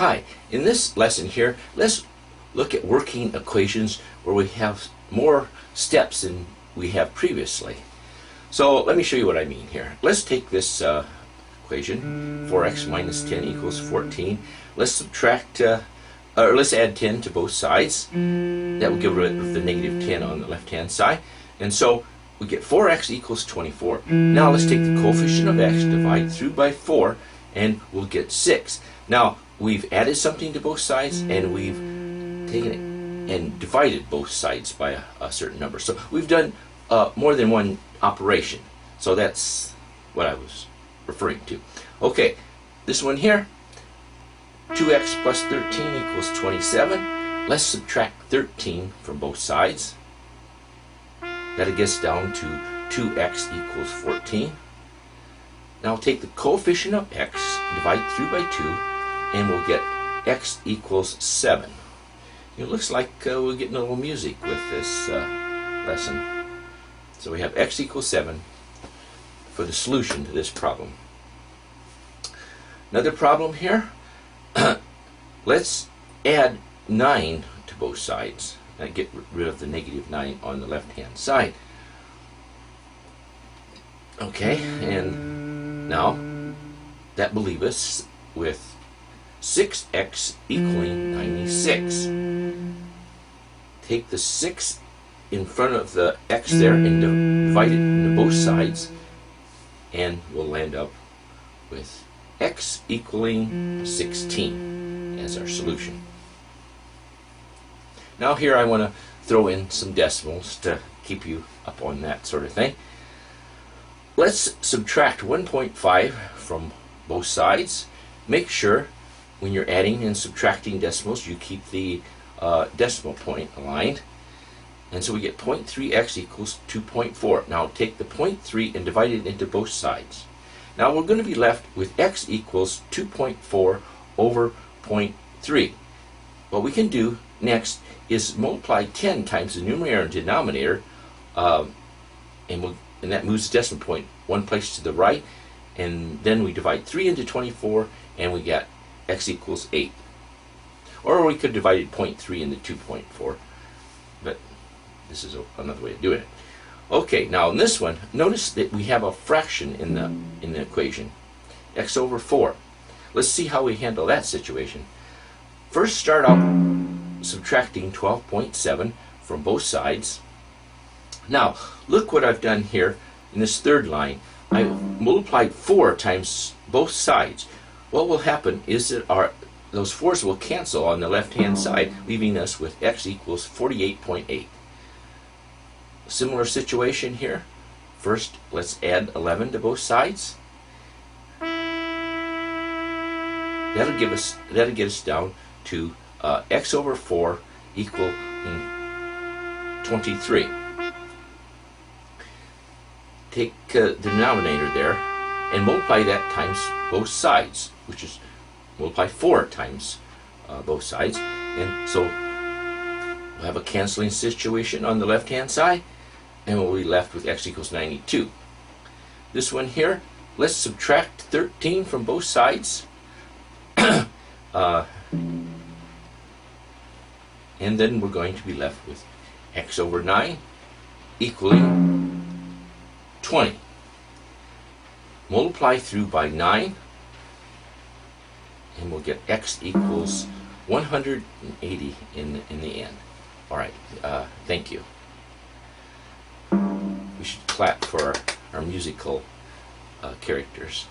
Hi, in this lesson here, let's look at working equations where we have more steps than we have previously. So let me show you what I mean here. Let's take this equation, 4x minus 10 equals 14. Let's subtract, or let's add 10 to both sides. That will get rid of the negative 10 on the left-hand side. And so we get 4x equals 24. Now let's take the coefficient of x, divide through by 4, and we'll get 6. Now, we've added something to both sides, and we've taken it and divided both sides by a certain number. So we've done more than one operation. So that's what I was referring to. Okay, this one here, 2x plus 13 equals 27. Let's subtract 13 from both sides. That gets down to 2x equals 14. Now take the coefficient of x, divide through by 2, and we'll get x equals 7. It looks like we're getting a little music with this lesson. So we have x equals 7 for the solution to this problem. Another problem here. Let's add 9 to both sides. And get rid of the negative 9 on the left-hand side. Okay, and now that will leave us with 6x equaling 96. Take the 6 in front of the x there and divide it into both sides, and we'll land up with x equaling 16 as our solution. Now here I want to throw in some decimals to keep you up on that sort of thing. Let's subtract 1.5 from both sides. Make sure when you're adding and subtracting decimals you keep the decimal point aligned. And so we get 0.3x equals 2.4. Now take the 0.3 and divide it into both sides. Now we're going to be left with x equals 2.4 over 0.3. What we can do next is multiply 10 times the numerator and denominator, and that moves the decimal point one place to the right, and then we divide 3 into 24, and we get x equals 8. Or we could divide it 0.3 into 2.4, but this is another way of doing it. Okay, now in this one, notice that we have a fraction in the equation, x over 4. Let's see how we handle that situation. First, start out subtracting 12.7 from both sides. Now, look what I've done here in this third line. I multiplied 4 times both sides. What will happen is that those 4's will cancel on the left-hand side, leaving us with x equals 48.8. Similar situation here. First, let's add 11 to both sides. That'll get us down to x over 4 equal 23. Take the denominator there and multiply that times both sides, which is multiply 4 times both sides. And so we'll have a canceling situation on the left-hand side, and we'll be left with x equals 92. This one here, let's subtract 13 from both sides. And then we're going to be left with x over 9 equaling 20. Multiply through by 9, and we'll get x equals 180 in the end. All right, thank you. We should clap for our musical characters.